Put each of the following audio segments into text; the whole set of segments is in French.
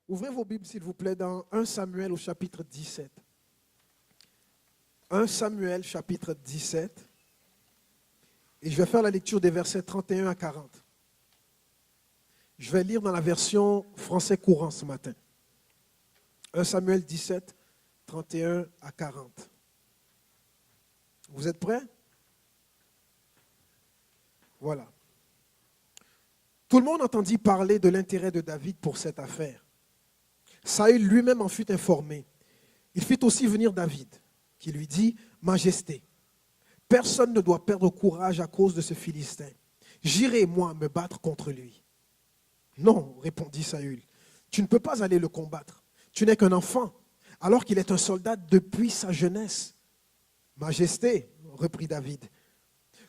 Ouvrez vos Bibles, s'il vous plaît, dans 1 Samuel au chapitre 17. 1 Samuel, chapitre 17. Et je vais faire la lecture des versets 31 à 40. Je vais lire dans la version français courant ce matin. 1 Samuel 17, 31 à 40. Vous êtes prêts? Voilà. Tout le monde entendit parler de l'intérêt de David pour cette affaire. Saül lui-même en fut informé. Il fit aussi venir David, qui lui dit, « Majesté, personne ne doit perdre courage à cause de ce Philistin. J'irai, moi, me battre contre lui. » « Non, répondit Saül, tu ne peux pas aller le combattre. Tu n'es qu'un enfant, alors qu'il est un soldat depuis sa jeunesse. »« Majesté, reprit David,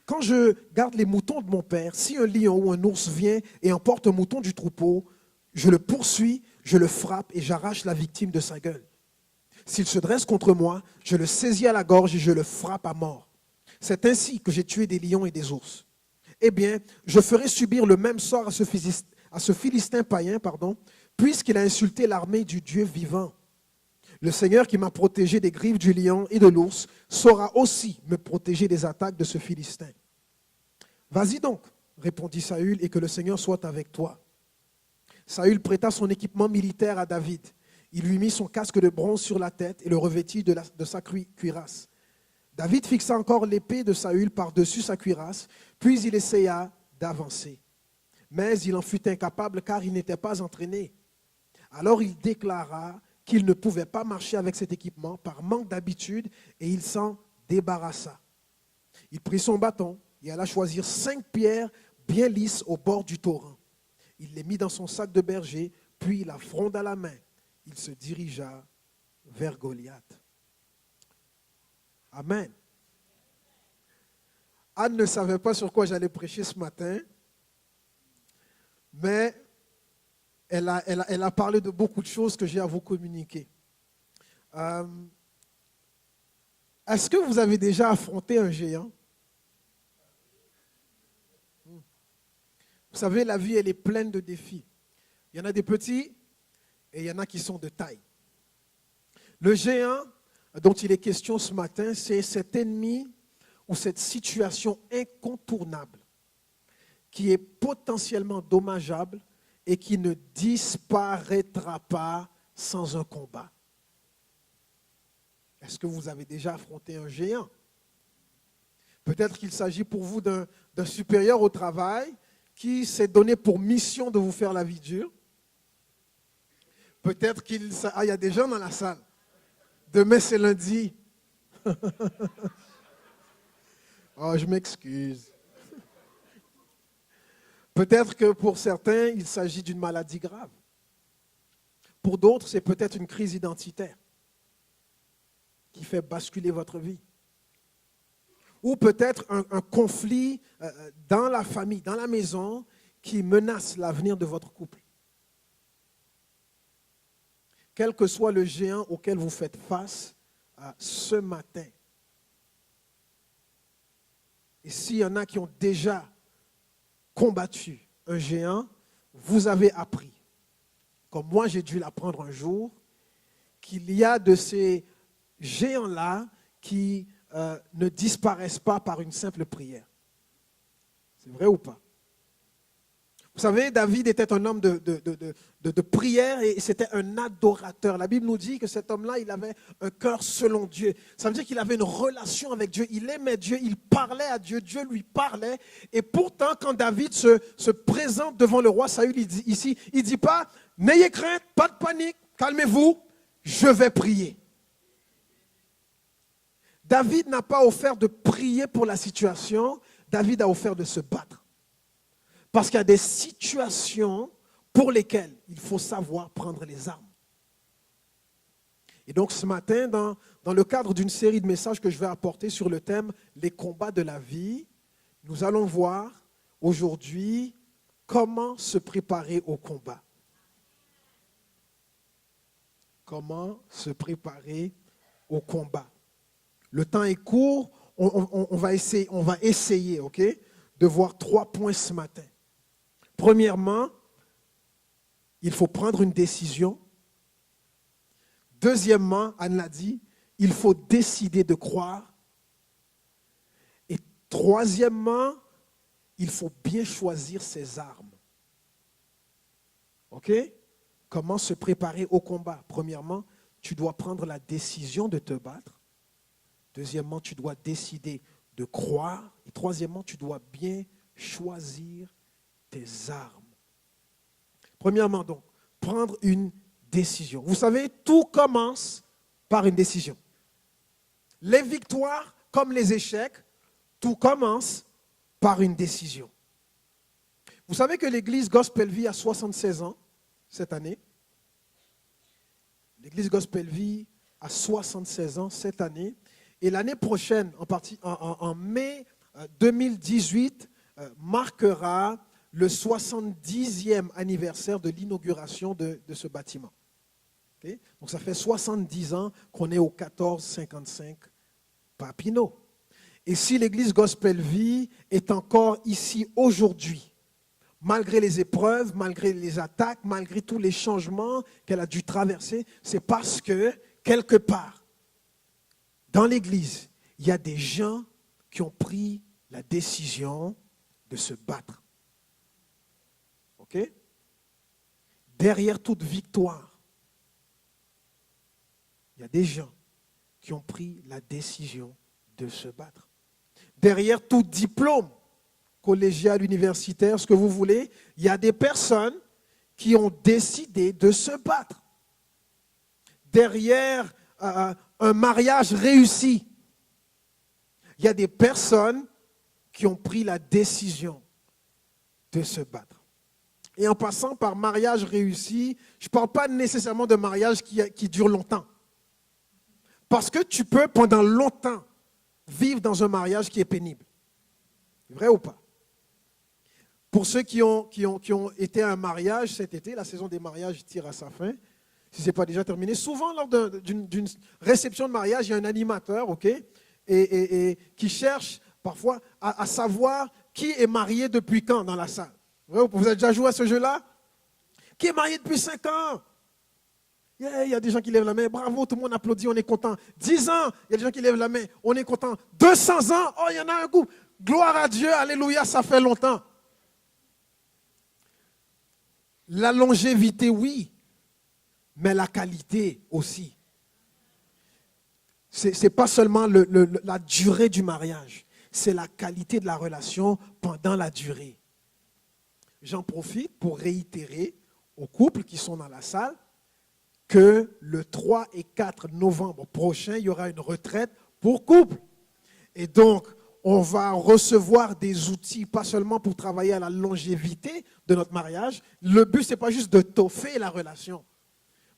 quand je garde les moutons de mon père, si un lion ou un ours vient et emporte un mouton du troupeau, je le poursuis, je le frappe et j'arrache la victime de sa gueule. S'il se dresse contre moi, je le saisis à la gorge et je le frappe à mort. C'est ainsi que j'ai tué des lions et des ours. Eh bien, je ferai subir le même sort à ce Philistin païen, puisqu'il a insulté l'armée du Dieu vivant. Le Seigneur qui m'a protégé des griffes du lion et de l'ours saura aussi me protéger des attaques de ce Philistin. Vas-y donc, répondit Saül, et que le Seigneur soit avec toi. Saül prêta son équipement militaire à David. Il lui mit son casque de bronze sur la tête et le revêtit de sa cuirasse. David fixa encore l'épée de Saül par-dessus sa cuirasse, puis il essaya d'avancer. Mais il en fut incapable car il n'était pas entraîné. Alors il déclara qu'il ne pouvait pas marcher avec cet équipement par manque d'habitude et il s'en débarrassa. Il prit son bâton et alla choisir 5 pierres bien lisses au bord du torrent. Il les mit dans son sac de berger, puis la fronde à la main. Il se dirigea vers Goliath. Amen. Anne ne savait pas sur quoi j'allais prêcher ce matin, mais elle a parlé de beaucoup de choses que j'ai à vous communiquer. Est-ce que vous avez déjà affronté un géant? Vous savez, la vie, elle est pleine de défis. Il y en a des petits et il y en a qui sont de taille. Le géant dont il est question ce matin, c'est cet ennemi ou cette situation incontournable qui est potentiellement dommageable et qui ne disparaîtra pas sans un combat. Est-ce que vous avez déjà affronté un géant? Peut-être qu'il s'agit pour vous d'un supérieur au travail qui s'est donné pour mission de vous faire la vie dure. Peut-être qu'il y a des gens dans la salle. Demain, c'est lundi. Oh, je m'excuse. Peut-être que pour certains, il s'agit d'une maladie grave. Pour d'autres, c'est peut-être une crise identitaire qui fait basculer votre vie. Ou peut-être un conflit dans la famille, dans la maison, qui menace l'avenir de votre couple. Quel que soit le géant auquel vous faites face ce matin. Et s'il y en a qui ont déjà combattu un géant, vous avez appris, comme moi j'ai dû l'apprendre un jour, qu'il y a de ces géants-là qui ne disparaissent pas par une simple prière. C'est vrai ou pas? Vous savez, David était un homme de prière et c'était un adorateur. La Bible nous dit que cet homme-là, il avait un cœur selon Dieu. Ça veut dire qu'il avait une relation avec Dieu. Il aimait Dieu, il parlait à Dieu, Dieu lui parlait. Et pourtant, quand David se présente devant le roi Saül, il ne dit pas, n'ayez crainte, pas de panique, calmez-vous, je vais prier. David n'a pas offert de prier pour la situation, David a offert de se battre. Parce qu'il y a des situations pour lesquelles il faut savoir prendre les armes. Et donc ce matin, dans le cadre d'une série de messages que je vais apporter sur le thème « Les combats de la vie », nous allons voir aujourd'hui comment se préparer au combat. Comment se préparer au combat. Le temps est court, on va essayer, ok, de voir 3 points ce matin. Premièrement, il faut prendre une décision Deuxièmement, Anne l'a dit, il faut décider de croire. Et troisièmement, il faut bien choisir ses armes. OK? Comment se préparer au combat? Premièrement, tu dois prendre la décision de te battre. Deuxièmement, tu dois décider de croire. Et troisièmement, tu dois bien choisir tes armes. Premièrement, donc, prendre une décision. Vous savez, tout commence par une décision. Les victoires comme les échecs, tout commence par une décision. Vous savez que l'église Gospel Vie a 76 ans cette année. L'église Gospel Vie a 76 ans cette année. Et l'année prochaine, en mai 2018, marquera le 70e anniversaire de l'inauguration de ce bâtiment. Okay? Donc ça fait 70 ans qu'on est au 1455 Papineau. Et si l'église Gospel Vie est encore ici aujourd'hui, malgré les épreuves, malgré les attaques, malgré tous les changements qu'elle a dû traverser, c'est parce que, quelque part, dans l'église, il y a des gens qui ont pris la décision de se battre. OK? Derrière toute victoire, il y a des gens qui ont pris la décision de se battre. Derrière tout diplôme, collégial, universitaire, ce que vous voulez, il y a des personnes qui ont décidé de se battre. Derrière un mariage réussi, il y a des personnes qui ont pris la décision de se battre. Et en passant par mariage réussi, je ne parle pas nécessairement de mariage qui dure longtemps. Parce que tu peux pendant longtemps vivre dans un mariage qui est pénible. Vrai ou pas? Pour ceux qui ont été à un mariage cet été, la saison des mariages tire à sa fin, si ce n'est pas déjà terminé. Souvent, lors d'une réception de mariage, il y a un animateur, OK, et qui cherche parfois à savoir qui est marié depuis quand dans la salle. Vrai ou pas? Vous avez déjà joué à ce jeu-là? Qui est marié depuis 5 ans? Yeah, il y a des gens qui lèvent la main. Bravo, tout le monde applaudit, on est content. 10 ans, il y a des gens qui lèvent la main, on est content. 200 ans, oh, il y en a un coup. Gloire à Dieu, alléluia, ça fait longtemps. La longévité, oui, mais la qualité aussi. Ce n'est pas seulement la durée du mariage, c'est la qualité de la relation pendant la durée. J'en profite pour réitérer aux couples qui sont dans la salle que le 3 et 4 novembre prochain, il y aura une retraite pour couple. Et donc, on va recevoir des outils, pas seulement pour travailler à la longévité de notre mariage. Le but, ce n'est pas juste de toffer la relation,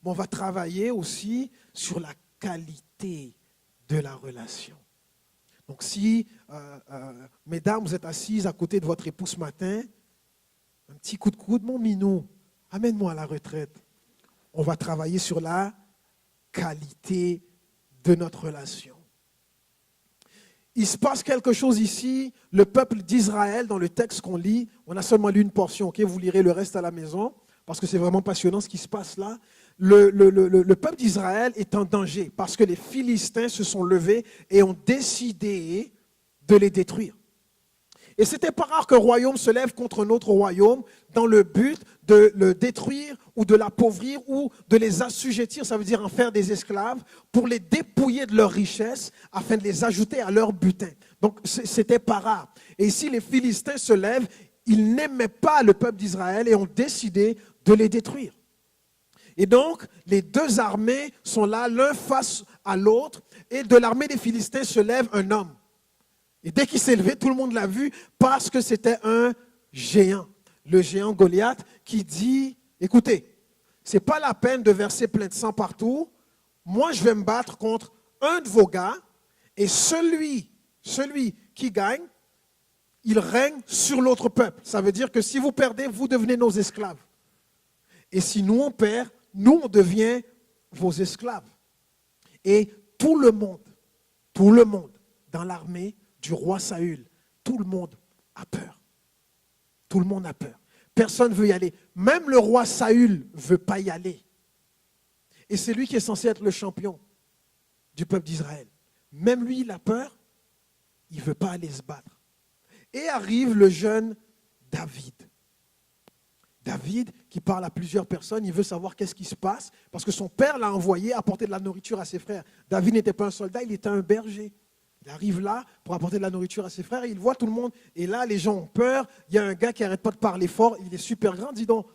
mais on va travailler aussi sur la qualité de la relation. Donc si, mesdames, vous êtes assises à côté de votre époux ce matin, un petit coup de coude, mon minou, amène-moi à la retraite. On va travailler sur la qualité de notre relation. Il se passe quelque chose ici. Le peuple d'Israël, dans le texte qu'on lit, on a seulement lu une portion, ok? Vous lirez le reste à la maison, parce que c'est vraiment passionnant ce qui se passe là. Le peuple d'Israël est en danger, parce que les Philistins se sont levés et ont décidé de les détruire. Et ce n'était pas rare qu'un royaume se lève contre un autre royaume dans le but de le détruire ou de l'appauvrir ou de les assujettir, ça veut dire en faire des esclaves, pour les dépouiller de leurs richesses afin de les ajouter à leur butin. Donc ce n'était pas rare. Et ici les Philistins se lèvent, ils n'aimaient pas le peuple d'Israël et ont décidé de les détruire. Et donc les deux armées sont là l'un face à l'autre et de l'armée des Philistins se lève un homme. Et dès qu'il s'est levé, tout le monde l'a vu parce que c'était un géant. Le géant Goliath qui dit, écoutez, ce n'est pas la peine de verser plein de sang partout. Moi, je vais me battre contre un de vos gars et celui qui gagne, il règne sur l'autre peuple. Ça veut dire que si vous perdez, vous devenez nos esclaves. Et si nous on perd, nous on devient vos esclaves. Et tout le monde dans l'armée du roi Saül, tout le monde a peur. Tout le monde a peur. Personne ne veut y aller. Même le roi Saül ne veut pas y aller. Et c'est lui qui est censé être le champion du peuple d'Israël. Même lui, il a peur, il ne veut pas aller se battre. Et arrive le jeune David. David, qui parle à plusieurs personnes, il veut savoir qu'est-ce qui se passe, parce que son père l'a envoyé apporter de la nourriture à ses frères. David n'était pas un soldat, il était un berger. Il arrive là pour apporter de la nourriture à ses frères, et il voit tout le monde, et là, les gens ont peur. Il y a un gars qui n'arrête pas de parler fort, il est super grand, dis donc.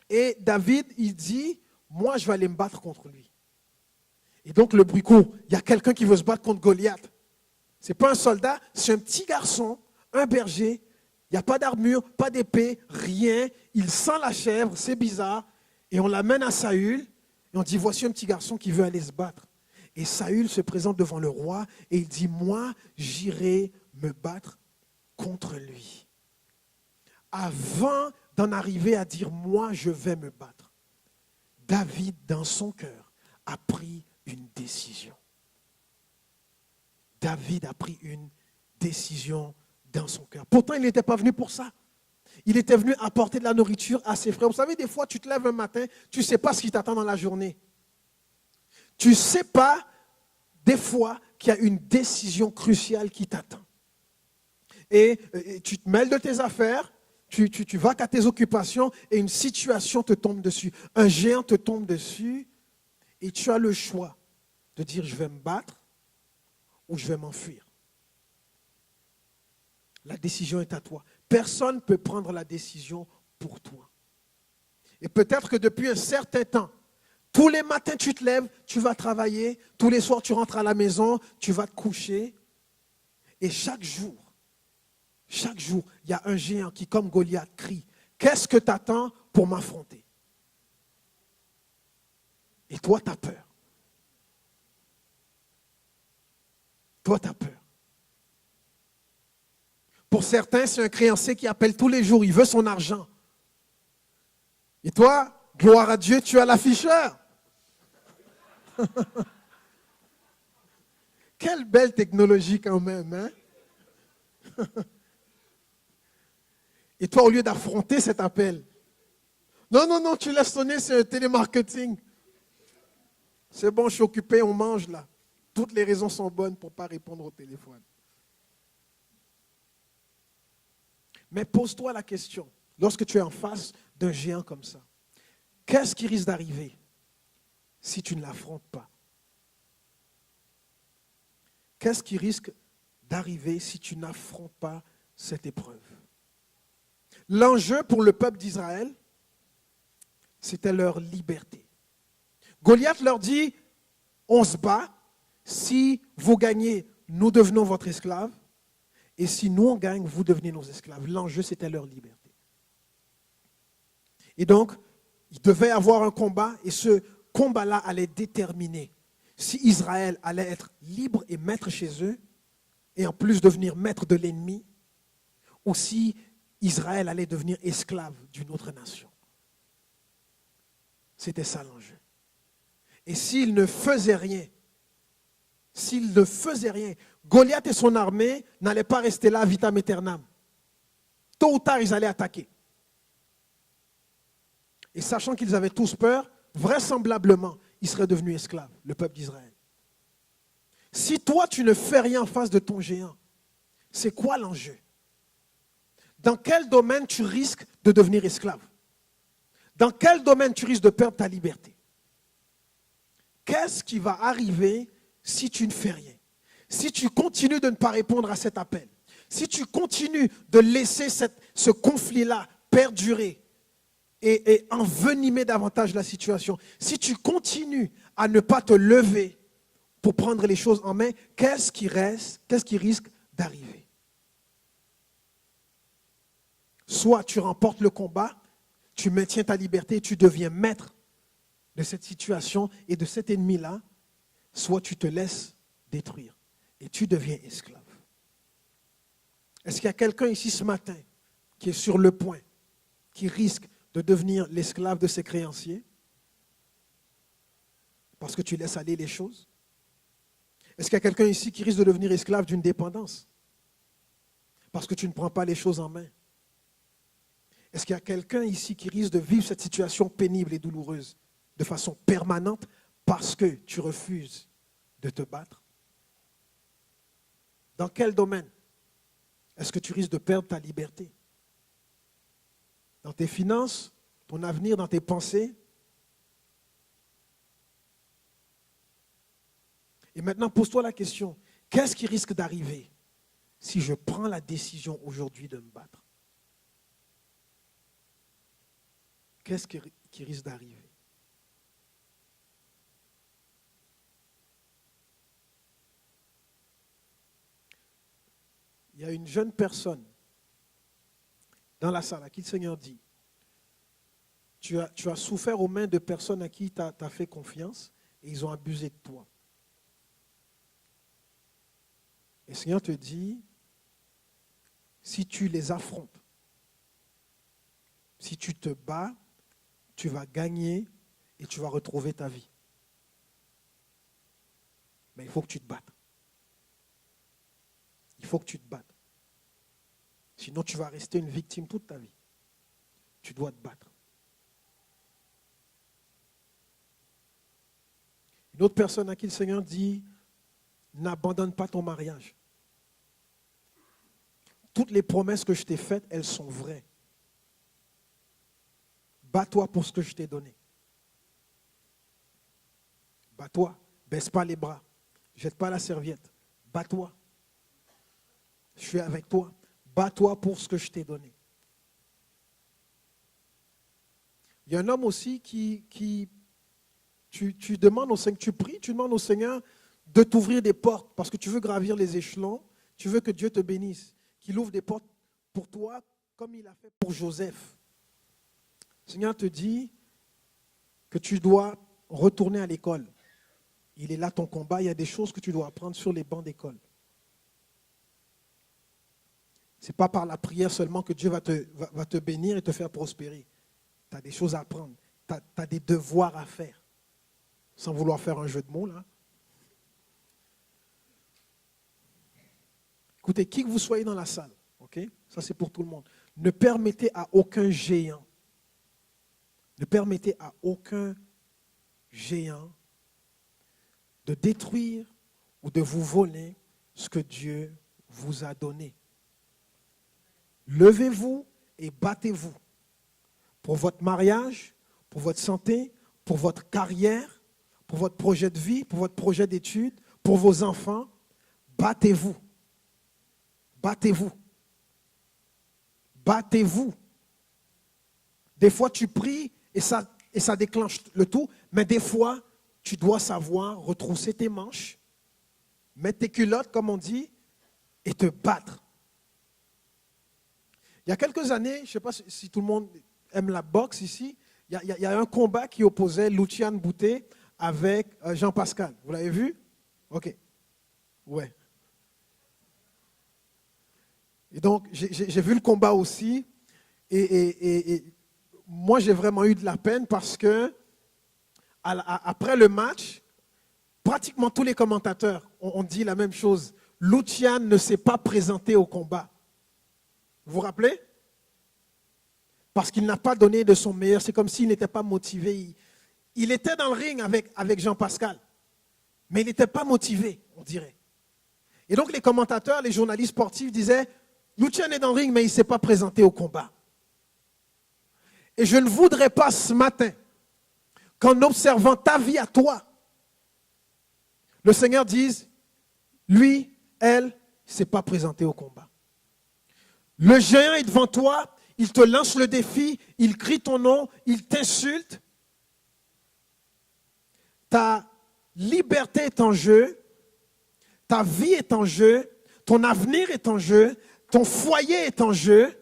Et David, il dit, moi, je vais aller me battre contre lui. Et donc, le bruit court, il y a quelqu'un qui veut se battre contre Goliath. Ce n'est pas un soldat, c'est un petit garçon, un berger. Il n'y a pas d'armure, pas d'épée, rien. Il sent la chèvre, c'est bizarre. Et on l'amène à Saül. Et on dit, voici un petit garçon qui veut aller se battre. Et Saül se présente devant le roi et il dit, moi, j'irai me battre contre lui. Avant d'en arriver à dire, moi, je vais me battre, David, dans son cœur, a pris une décision. David a pris une décision dans son cœur. Pourtant, il n'était pas venu pour ça. Il était venu apporter de la nourriture à ses frères. Vous savez, des fois, tu te lèves un matin, tu ne sais pas ce qui t'attend dans la journée. Tu ne sais pas, des fois, qu'il y a une décision cruciale qui t'attend. Et tu te mêles de tes affaires, tu vas qu'à tes occupations et une situation te tombe dessus. Un géant te tombe dessus et tu as le choix de dire je vais me battre ou je vais m'enfuir. La décision est à toi. Personne ne peut prendre la décision pour toi. Et peut-être que depuis un certain temps, tous les matins tu te lèves, tu vas travailler, tous les soirs tu rentres à la maison, tu vas te coucher. Et chaque jour, il y a un géant qui, comme Goliath, crie, qu'est-ce que tu attends pour m'affronter? Et toi, tu as peur. Toi, tu as peur. Pour certains, c'est un créancier qui appelle tous les jours, il veut son argent. Et toi, gloire à Dieu, tu as l'afficheur. Quelle belle technologie quand même, hein? Et toi, au lieu d'affronter cet appel, non, tu laisses sonner, c'est un télémarketing. C'est bon, je suis occupé, on mange là. Toutes les raisons sont bonnes pour ne pas répondre au téléphone. Mais pose-toi la question, lorsque tu es en face d'un géant comme ça, qu'est-ce qui risque d'arriver si tu ne l'affrontes pas? Qu'est-ce qui risque d'arriver si tu n'affrontes pas cette épreuve? L'enjeu pour le peuple d'Israël, c'était leur liberté. Goliath leur dit, on se bat, si vous gagnez, nous devenons votre esclave, et si nous on gagne, vous devenez nos esclaves. L'enjeu, c'était leur liberté. Et donc, il devait avoir un combat, et ce combat-là allait déterminer si Israël allait être libre et maître chez eux, et en plus devenir maître de l'ennemi, ou si Israël allait devenir esclave d'une autre nation. C'était ça l'enjeu. Et s'il ne faisait rien, Goliath et son armée n'allaient pas rester là vitam aeternam. Tôt ou tard, ils allaient attaquer. Et sachant qu'ils avaient tous peur, vraisemblablement, ils seraient devenus esclaves, le peuple d'Israël. Si toi, tu ne fais rien en face de ton géant, c'est quoi l'enjeu? Dans quel domaine tu risques de devenir esclave? Dans quel domaine tu risques de perdre ta liberté? Qu'est-ce qui va arriver si tu ne fais rien? Si tu continues de ne pas répondre à cet appel, si tu continues de laisser ce conflit-là perdurer et envenimer davantage la situation, si tu continues à ne pas te lever pour prendre les choses en main, qu'est-ce qui risque d'arriver? Soit tu remportes le combat, tu maintiens ta liberté et tu deviens maître de cette situation et de cet ennemi-là, soit tu te laisses détruire et tu deviens esclave. Est-ce qu'il y a quelqu'un ici ce matin qui est sur le point, qui risque de devenir l'esclave de ses créanciers parce que tu laisses aller les choses? Est-ce qu'il y a quelqu'un ici qui risque de devenir esclave d'une dépendance parce que tu ne prends pas les choses en main? Est-ce qu'il y a quelqu'un ici qui risque de vivre cette situation pénible et douloureuse de façon permanente parce que tu refuses de te battre? Dans quel domaine est-ce que tu risques de perdre ta liberté? Dans tes finances, ton avenir, dans tes pensées? Et maintenant, pose-toi la question, qu'est-ce qui risque d'arriver si je prends la décision aujourd'hui de me battre? Qu'est-ce qui risque d'arriver? Il y a une jeune personne dans la salle à qui le Seigneur dit, tu as souffert aux mains de personnes à qui tu as fait confiance et ils ont abusé de toi. Et le Seigneur te dit, si tu les affrontes, si tu te bats, tu vas gagner et tu vas retrouver ta vie. Mais il faut que tu te battes. Il faut que tu te battes. Sinon, tu vas rester une victime toute ta vie. Tu dois te battre. Une autre personne à qui le Seigneur dit, n'abandonne pas ton mariage. Toutes les promesses que je t'ai faites, elles sont vraies. Bats-toi pour ce que je t'ai donné. Bats-toi. Baisse pas les bras. Jette pas la serviette. Bats-toi. Je suis avec toi. Bats-toi pour ce que je t'ai donné. Il y a un homme aussi tu demandes au Seigneur, tu pries, tu demandes au Seigneur de t'ouvrir des portes parce que tu veux gravir les échelons, tu veux que Dieu te bénisse, qu'il ouvre des portes pour toi comme il a fait pour Joseph. Le Seigneur te dit que tu dois retourner à l'école. Il est là ton combat, il y a des choses que tu dois apprendre sur les bancs d'école. Ce n'est pas par la prière seulement que Dieu va te bénir et te faire prospérer. Tu as des choses à apprendre, tu as des devoirs à faire. Sans vouloir faire un jeu de mots là. Écoutez, qui que vous soyez dans la salle, ok? Ça c'est pour tout le monde. Ne permettez à aucun géant, de détruire ou de vous voler ce que Dieu vous a donné. Levez-vous et battez-vous pour votre mariage, pour votre santé, pour votre carrière, pour votre projet de vie, pour votre projet d'études, pour vos enfants. Battez-vous. Battez-vous. Battez-vous. Des fois, tu pries et ça déclenche le tout, mais des fois, tu dois savoir retrousser tes manches, mettre tes culottes, comme on dit, et te battre. Il y a quelques années, je ne sais pas si tout le monde aime la boxe ici, il y a un combat qui opposait Lucian Boutet avec Jean Pascal. Vous l'avez vu? Ok. Ouais. Et donc, j'ai vu le combat aussi. Et moi, j'ai vraiment eu de la peine parce que après le match, pratiquement tous les commentateurs ont dit la même chose. Lucian ne s'est pas présenté au combat. Vous vous rappelez? Parce qu'il n'a pas donné de son meilleur. C'est comme s'il n'était pas motivé. Il était dans le ring avec Jean Pascal. Mais il n'était pas motivé, on dirait. Et donc les commentateurs, les journalistes sportifs disaient, Lucian est dans le ring, mais il ne s'est pas présenté au combat. Et je ne voudrais pas ce matin, qu'en observant ta vie à toi, le Seigneur dise, lui, elle, il ne s'est pas présenté au combat. Le géant est devant toi, il te lance le défi, il crie ton nom, il t'insulte. Ta liberté est en jeu, ta vie est en jeu, ton avenir est en jeu, ton foyer est en jeu,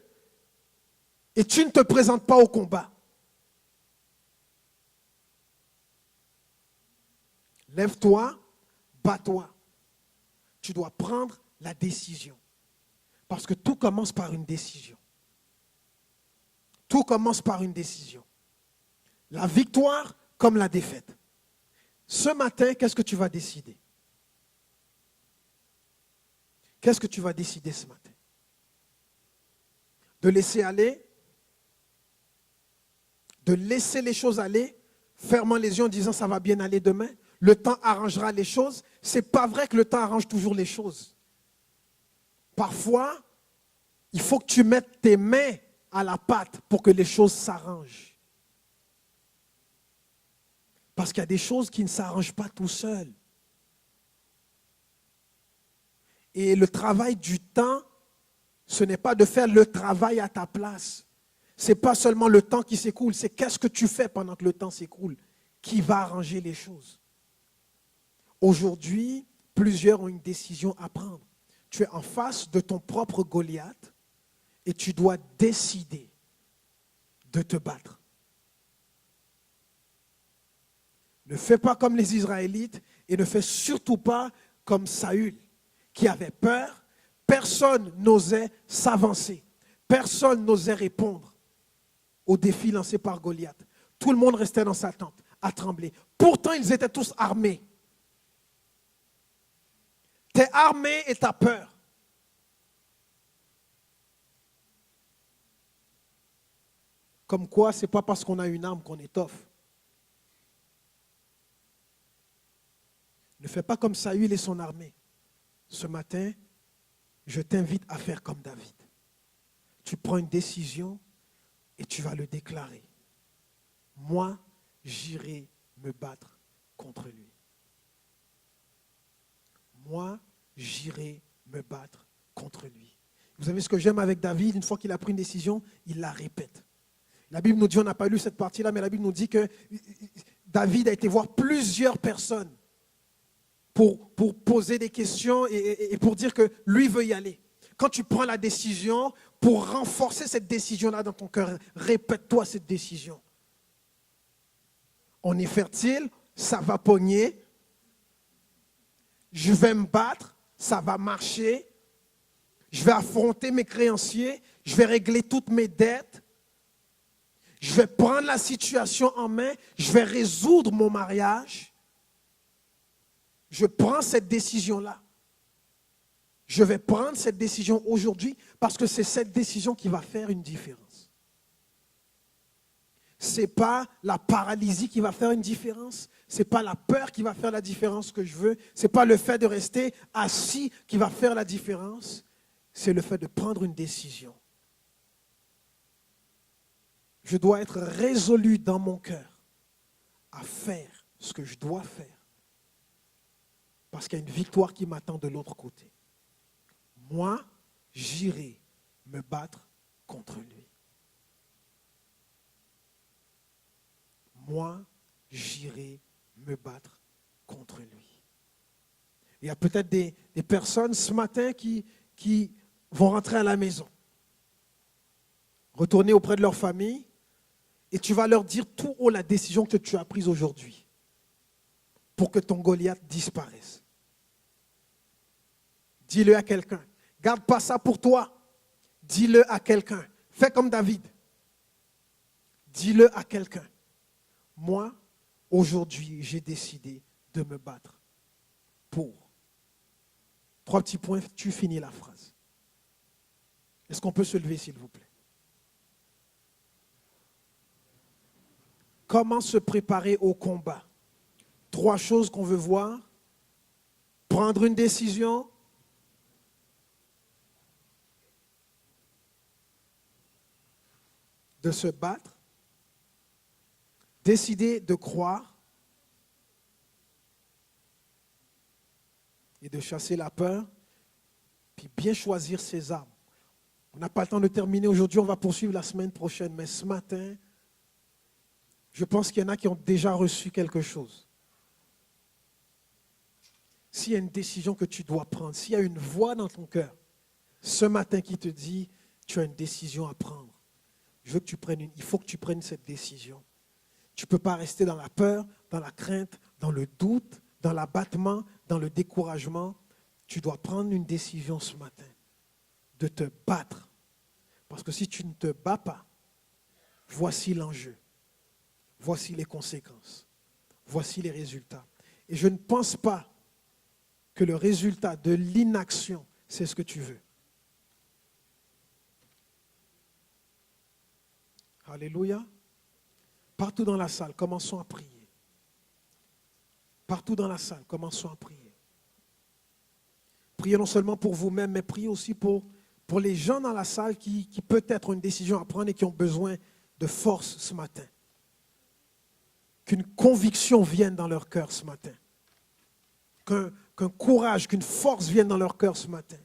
et tu ne te présentes pas au combat. Lève-toi, bats-toi. Tu dois prendre la décision. Parce que tout commence par une décision. Tout commence par une décision. La victoire comme la défaite. Ce matin, qu'est-ce que tu vas décider? Qu'est-ce que tu vas décider ce matin? De laisser aller? De laisser les choses aller fermant les yeux en disant ça va bien aller demain, le temps arrangera les choses. Ce n'est pas vrai que le temps arrange toujours les choses. Parfois, il faut que tu mettes tes mains à la pâte pour que les choses s'arrangent. Parce qu'il y a des choses qui ne s'arrangent pas tout seul. Et le travail du temps, ce n'est pas de faire le travail à ta place. Ce n'est pas seulement le temps qui s'écoule, c'est qu'est-ce que tu fais pendant que le temps s'écoule qui va arranger les choses. Aujourd'hui, plusieurs ont une décision à prendre. Tu es en face de ton propre Goliath et tu dois décider de te battre. Ne fais pas comme les Israélites et ne fais surtout pas comme Saül, qui avait peur. Personne n'osait s'avancer. Personne n'osait répondre au défi lancé par Goliath. Tout le monde restait dans sa tente, à trembler. Pourtant, ils étaient tous armés. Tu es armé et tu as peur. Comme quoi, ce n'est pas parce qu'on a une arme qu'on étoffe. Ne fais pas comme Saül et son armée. Ce matin, je t'invite à faire comme David. Tu prends une décision et tu vas le déclarer. Moi, j'irai me battre contre lui. Moi, j'irai me battre contre lui. Vous savez ce que j'aime avec David, une fois qu'il a pris une décision, il la répète. La Bible nous dit, on n'a pas lu cette partie-là, mais la Bible nous dit que David a été voir plusieurs personnes pour poser des questions et pour dire que lui veut y aller. Quand tu prends la décision, pour renforcer cette décision-là dans ton cœur, répète-toi cette décision. On est fertile, ça va pogner. Je vais me battre, ça va marcher. Je vais affronter mes créanciers, je vais régler toutes mes dettes. Je vais prendre la situation en main, je vais résoudre mon mariage. Je prends cette décision-là. Je vais prendre cette décision aujourd'hui parce que c'est cette décision qui va faire une différence. Ce n'est pas la paralysie qui va faire une différence. Ce n'est pas la peur qui va faire la différence que je veux. Ce n'est pas le fait de rester assis qui va faire la différence. C'est le fait de prendre une décision. Je dois être résolu dans mon cœur à faire ce que je dois faire. Parce qu'il y a une victoire qui m'attend de l'autre côté. Moi, j'irai me battre contre lui. Moi, j'irai me battre contre lui. Il y a peut-être des personnes ce matin qui vont rentrer à la maison, retourner auprès de leur famille, et tu vas leur dire tout haut la décision que tu as prise aujourd'hui pour que ton Goliath disparaisse. Dis-le à quelqu'un. Garde pas ça pour toi. Dis-le à quelqu'un. Fais comme David. Dis-le à quelqu'un. Moi, aujourd'hui, j'ai décidé de me battre pour. 3 petits points, tu finis la phrase. Est-ce qu'on peut se lever, s'il vous plaît? Comment se préparer au combat? 3 choses qu'on veut voir. Prendre une décision. De se battre. Décider de croire. Et de chasser la peur. Puis bien choisir ses armes. On n'a pas le temps de terminer aujourd'hui, on va poursuivre la semaine prochaine. Mais ce matin, je pense qu'il y en a qui ont déjà reçu quelque chose. S'il y a une décision que tu dois prendre, s'il y a une voix dans ton cœur, ce matin qui te dit, tu as une décision à prendre. Il faut que tu prennes cette décision. Tu ne peux pas rester dans la peur, dans la crainte, dans le doute, dans l'abattement, dans le découragement. Tu dois prendre une décision ce matin, de te battre. Parce que si tu ne te bats pas, voici l'enjeu. Voici les conséquences. Voici les résultats. Et je ne pense pas que le résultat de l'inaction, c'est ce que tu veux. Alléluia. Partout dans la salle, commençons à prier. Partout dans la salle, commençons à prier. Priez non seulement pour vous-même, mais priez aussi pour les gens dans la salle qui peut-être ont une décision à prendre et qui ont besoin de force ce matin. Qu'une conviction vienne dans leur cœur ce matin. Qu'un courage, qu'une force vienne dans leur cœur ce matin.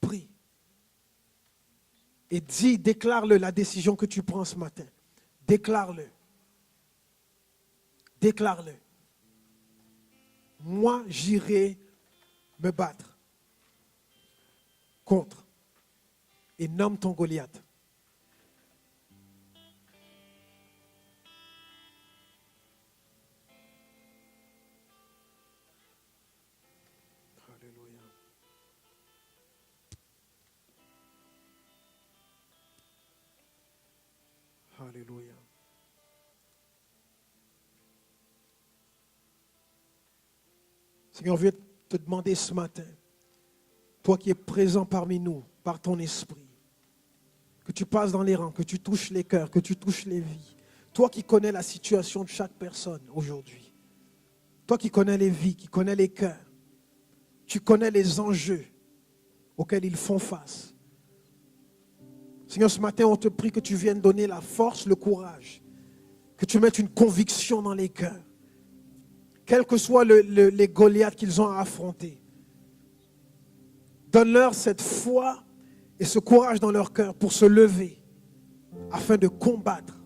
Prie. Et déclare-le la décision que tu prends ce matin. Déclare-le. Déclare-le. Moi, j'irai me battre contre. Et nomme ton Goliath. Alléluia. Alléluia. Seigneur, je vais te demander ce matin, toi qui es présent parmi nous, par ton esprit, que tu passes dans les rangs, que tu touches les cœurs, que tu touches les vies. Toi qui connais la situation de chaque personne aujourd'hui. Toi qui connais les vies, qui connais les cœurs. Tu connais les enjeux auxquels ils font face. Seigneur, ce matin, on te prie que tu viennes donner la force, le courage, que tu mettes une conviction dans les cœurs. Quels que soient les Goliaths qu'ils ont à affronter. Donne-leur cette foi et ce courage dans leur cœur pour se lever afin de combattre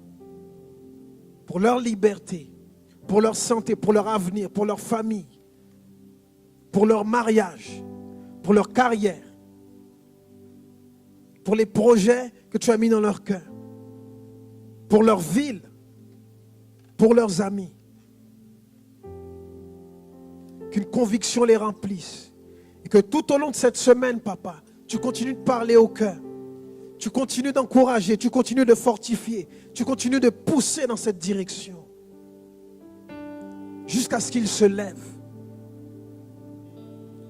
pour leur liberté, pour leur santé, pour leur avenir, pour leur famille, pour leur mariage, pour leur carrière, pour les projets que tu as mis dans leur cœur, pour leur ville, pour leurs amis. Qu'une conviction les remplisse. Et que tout au long de cette semaine, papa, tu continues de parler au cœur. Tu continues d'encourager, tu continues de fortifier, tu continues de pousser dans cette direction. Jusqu'à ce qu'ils se lèvent.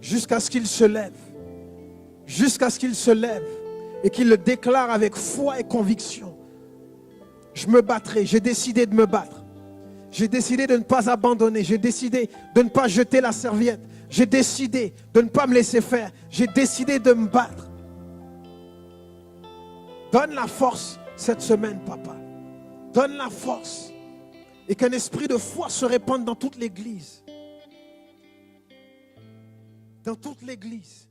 Jusqu'à ce qu'ils se lèvent. Jusqu'à ce qu'ils se lèvent. Et qu'ils le déclarent avec foi et conviction. Je me battrai, j'ai décidé de me battre. J'ai décidé de ne pas abandonner. J'ai décidé de ne pas jeter la serviette. J'ai décidé de ne pas me laisser faire. J'ai décidé de me battre. Donne la force cette semaine, papa. Donne la force. Et qu'un esprit de foi se répande dans toute l'église. Dans toute l'église.